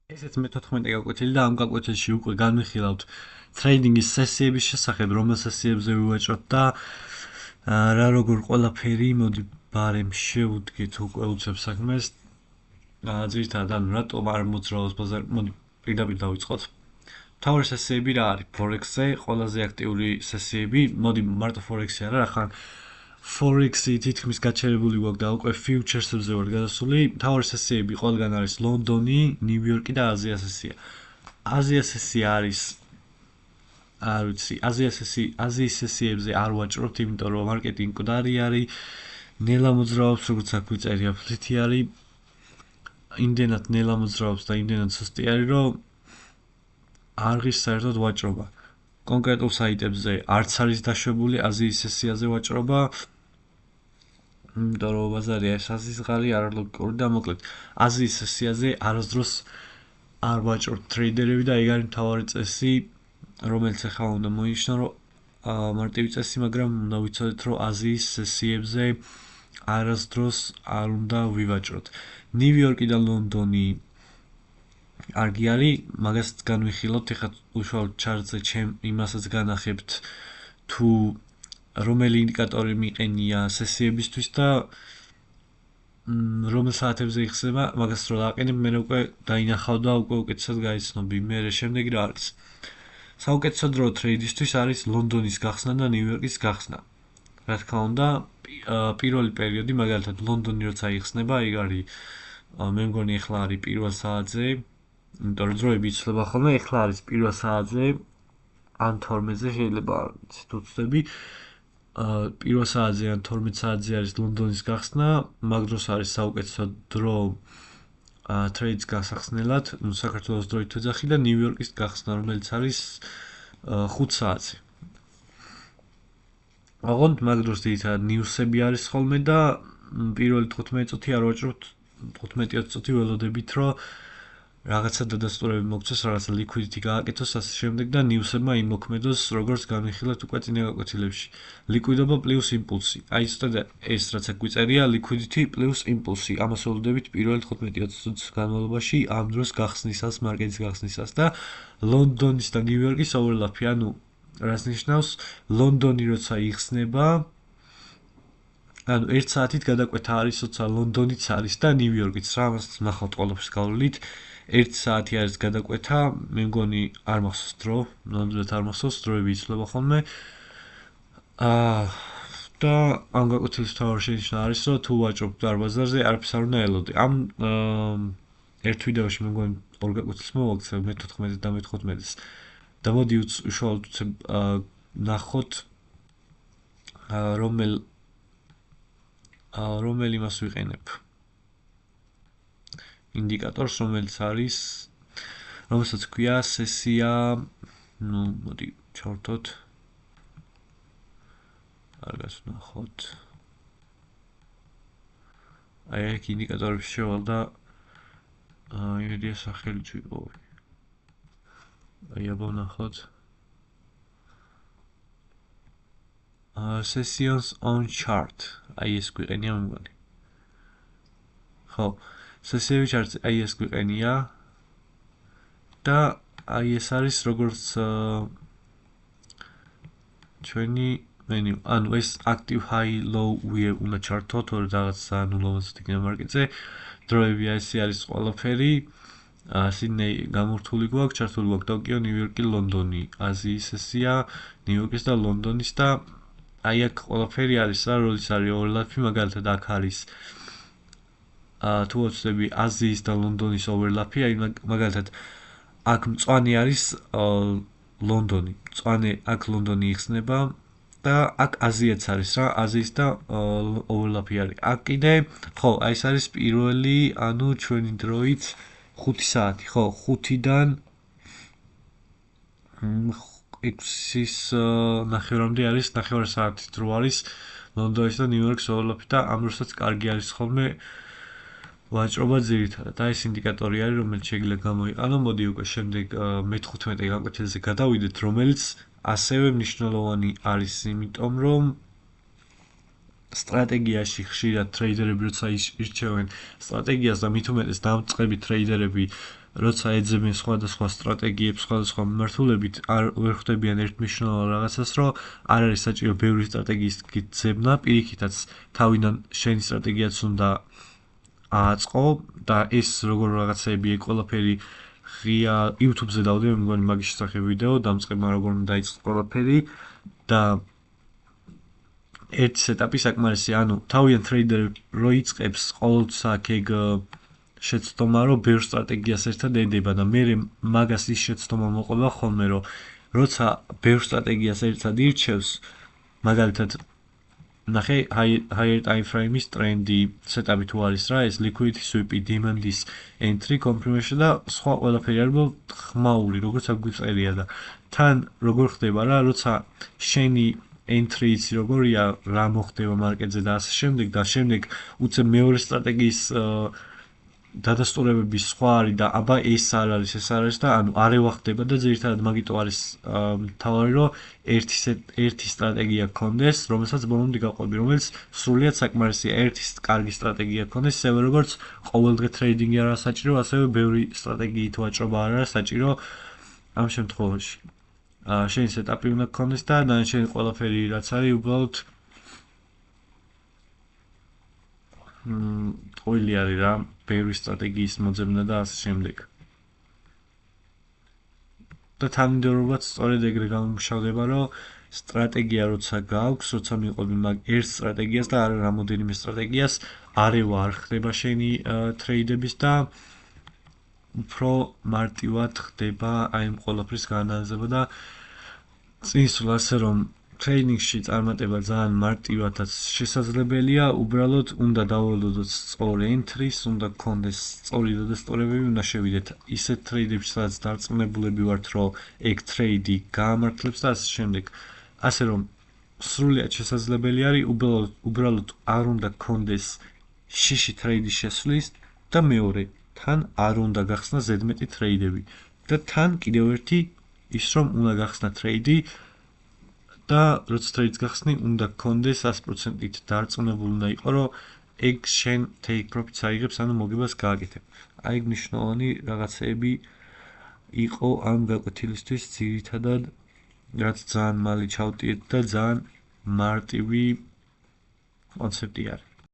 ესეც მე-14 გაკვეთილი და ამ გაკვეთილში უკვე განვიხილავთ ტრეიდინგის სესიების შესახებ, რომელ სესიებზე ვივაჭროთ და რა როგორ ყველაფერი, მოდი ბარემ შევუდგეთ უკვე უცებ საქმეს. ძირითადად ანუ რატომ არ მოძრაობს ბაზარი, მოდი პირდაპირ დავიწყოთ. მთავარი სესიები რა არის? Forex-ზე ყველაზე აქტიური სესიები, მოდი მარტო Forex-ი არა, ახლა Forex-ი თითქმის გაჩერებული გვაქვს და უკვე futures-ებზე ვარ გადასული. მთავარი სესიები ყველგან არის ლონდონი, ნიუ-იორკი და აზია სესია. აზია სესია არის არ ვიცი, აზიის სესიებზე არ ვაჭრობთ, იმიტომ რომ მარკეტი მკვდარი არის, ნელა მოძრაობს, როგორც აქ ვიწერია, ფლითი არის. იმდენად ნელა მოძრაობს და იმდენად სუსტი არის, რომ არ ღირს საერთოდ ვაჭრობა. კონკრეტულ საიტებზე არც არის დაშვებული აზიის სესიაზე ვაჭრობა, იმიტომ რომ ბაზარია ეს აზისღალი, არალოგიკური და მოკლედ აზიის სესიაზე არასდროს არ ვაჭრობთ ტრეიდერები და ეგ არის მთავარი წესი, რომელიც ახლა უნდა მოინიშნო, რომ მარტივი წესი, მაგრამ უნდა ვიცოდეთ, რომ აზიის სესიებზე არასდროს არ უნდა ვივაჭროთ. ნიუ-იორკი და ლონდონი არგი არის, მაგას განვიხილოთ, ეხლა უშუალოდ ჩარტზე იმასაც განახებთ, თუ რომელი ინდიკატორი მიყენია სესიებისთვის და რომელ საათებზე იხსნება, მაგას რო დააყენებ, მე უკვე დაინახავ და უკვე უკეთესად გაიცნობი. მე შემდეგი რა არის? საუკეთესო დრო ტრეიდისთვის არის ლონდონის გახსნა და ნიუ-იორკის გახსნა. რა თქმა უნდა, პირველი პერიოდი, მაგალითად ლონდონი როცა იხსნება, ეგ არის მე მგონი ახლა არის პირველ საათზე, იმიტომ რომ დროები იცვლება ხოლმე, ახლა არის პირველ საათზე, ან 12-ზე შეიძლება თუ ვცდები. პირველ საათზე ან 12 საათზე არის ლონდონის გახსნა, მაგ დროს არის საუკეთესო დრო ტრეიდს გასახსნელად, საქართველოს დროით ვეძახი და ნიუ-იორკის გახსნა, რომელიც არის 5 საათზე. ოღონდ მაგ დროს ძირითადად ნიუსები არის ხოლმე და პირველი 15 წუთი არ ვაჭრობთ, 15-20 წუთი ველოდებით, რომ რაღაცა დადასტურები მოგცეს, რაღაცა liquidity გააკეთოს ასე შემდეგ და ნიუსებმა იმოქმედოს, როგორც განვიხილეთ უკვე წინა გაკვეთილებში. ლიკვიდობა პლუს იმპულსი. აი ცოტა ეს რაც აქ გვიწერია, liquidity პლუს იმპულსი. ამას ველოდებით პირველი 15-20 წუთის განმავლობაში ამ დროს გახსნისას, მარკეტის გახსნისას და ლონდონის და ნიუ-იორკის overlap-ი, ანუ რას ნიშნავს? ლონდონი როცა იხსნება, ანუ 1 საათით გადაკვეთა არის, როცა ლონდონიც არის და ნიუ-იორკიც, რა ამას ნახავთ ყველაფერს გავლით. 1 საათი არის გადაკვეთა, მე მგონი არ მახსოვს დრო, ნამდვილად არ მახსოვს, დროები იცვლება ხოლმე. და ამ გაკვეთილის მთავარი შენიშვნა არის, რომ თუ ვაჭრობ დარბაზარზე, არაფერს არ უნდა ელოდე. ამ ერთ ვიდეოში მე მგონი 2 გაკვეთილს მოვაქცევ, მე-14 და მე-15-ს. და მოდი უშუალოდ ნახოთ რომელ იმას ვიყენებ. ინდიკატორს, რომელიც არის, რომელსაც ქვია სესია, ну, მოდი ჩავთოთ. კარგად ნახოთ. აი აქ ინდიკატორებს შევალ და იმედია სახელი ვიყოვი. აი აბა ნახოთ. Sessions on chart. აი ეს გვიყენია მე მგონი. ხო, სესიები ჩარტი აი ეს გვიყენია და აი ეს არის როგორც ჩვენი მენიუ. ანუ ეს active high low wear უნდა ჩართოთ, ორი რაღაც ნულობასაც იქნება მარკეტზე. დროები ესე არის ყველაფერი. სიდნეი გამორთული გვაქვს, ჩართული გვაქვს ტოკიო, ნიუ-იორკი, ლონდონი, აზიის სესია, ნიუ-იორკის და ლონდონის და აი აქ ყველაფერი არის რა, როდის არის overlap-ი, მაგალითად აქ არის თუ ვცდები აზიის და ლონდონის overlap-ი, აი მაგალითად აქ მწვანე არის ლონდონი, მწვანე აქ ლონდონი იხსნება და აქ აზიაც არის რა, აზიის და overlap-ი არის. აქ კიდე, ხო, აი ეს არის პირველი, ანუ ჩვენი დროით 5 საათი, ხო, 5-დან 6-ის ნახევრამდე არის, ნახევარ საათი დრო არის ლონდონის და ნიუ-იორკის overlap-ი და ამ დროსაც კარგი არის ხოლმე ვაჭრობა ძირითადად. აი ეს ინდიკატორი არის, რომელიც შეიძლება გამოიყენო. მოდი უკვე შემდეგ მე-15 გაკვეთილზე გადავიდეთ, რომელიც ასევე მნიშვნელოვანი არის, იმიტომ რომ სტრატეგიაში ხშირად ტრეიდერები როცა ირჩევენ სტრატეგიას და მით უმეტეს დამწყები ტრეიდერები როცა ეძებენ სხვადასხვა სტრატეგიებს, სხვადასხვა მიმართულებით, ვერ ხვდებიან ერთმნიშვნელოვან რაღაცას, რომ არ არის საჭირო ბევრი სტრატეგიის გიძებნა, პირიქითაც თავიდან შენი სტრატეგიაც უნდა აწყო და ეს როგორ რაღაცები ყველაფერი ღია YouTube-ზე დავდე, მე მგონი მაგის შესახებ ვიდეო, დამწყება როგორ უნდა დაიწყოს ყველაფერი და ერთი სეტაპი საკმარისია, ანუ თავიდან ტრეიდერი რო იწყებს, ყოველთვის აქვს ეგ შეცდომა, რომ ბევრ სტრატეგიას ერთად ედება და მე მაგას ის შეცდომა მოყვება ხოლმე, რომ როცა ბევრ სტრატეგიას ერთად ირჩევს, მაგალითად ნახე higher time frame-ის ტრენდი სეტაპი თუ არის რა, ეს liquidity sweep, demand-ის entry, confirmation და სხვა ყველაფერი არის ხმაური, როგორც აქ გვიწერია და თან როგორ ხდება რა, როცა შენი entry იცი როგორია, რა მოხდება მარკეტზე და ასე შემდეგ და შემდეგ უცებ მეორე სტრატეგიის დადასტურებების სხვა არის და აბა ეს არ არის და ანუ არევა ხდება და ძირითადად მაგიტო არის მთავარი რომ ერთი სტრატეგია გქონდეს, რომელსაც ბოლომდე გაყვები, რომელიც სრულიად საკმარისია ერთი კარგი სტრატეგია გქონდეს, ისევე როგორც ყოველდღე ტრეიდინგი არა საჭირო, ასევე ბევრი სტრატეგიით ვაჭრობა არ არის საჭირო ამ შემთხვევაში. შენი სეტაპი უნდა გქონდეს და დანარჩენი ყველაფერი რაც არის უბრალოდ ყველი არის რა, ბევრი სტრატეგიის მოძებნა და ასე შემდეგ. და თანმიმდევრობაც სწორედ ეგრე გამომშავდება, რომ სტრატეგია როცა გაქვს, როცა მიყვები მაგ ერთ სტრატეგიას და არა რამოდენიმე სტრატეგიას, არევა არ ხდება შენი ტრეიდების და უფრო მარტივად ხდება აი ამ ყველაფრის განაზრება და წინსვლა ასე რომ ტრეიდინგში წარმატება ძალიან მარტივადაც შესაძლებელია, უბრალოდ უნდა დავალოდოთ სწორი entry-ს, უნდა გქონდეს სწორი დადასტურებები, უნდა შევიდეთ ისეთ ტრეიდებში, სადაც დარწმუნებულები ვართ, რომ ეგ ტრეიდი გაამართლებს და ასე შემდეგ. ასე რომ სრულიად შესაძლებელი არის, უბრალოდ არ უნდა გქონდეს შიში ტრეიდის შესვლის და მეორე თან არ უნდა გახსნა ზედმეტი ტრეიდები და თან კიდევ ერთი ის რომ უნდა გახსნა ტრეიდი და როცა ტრეიდს გახსნი, უნდა გქონდეს 100%-ით დარწმუნებული უნდა იყო, რომ ეგ შენ take profit-ს აიღებს, ანუ მოგებას გააკეთებ. აი ეგ მნიშვნელოვანი რაღაცეები იყო ამ გაკვეთილისთვის ძირითადად, რაც ძალიან მალე ჩავტიეთ და ძალიან მარტივი კონცეფტი არის.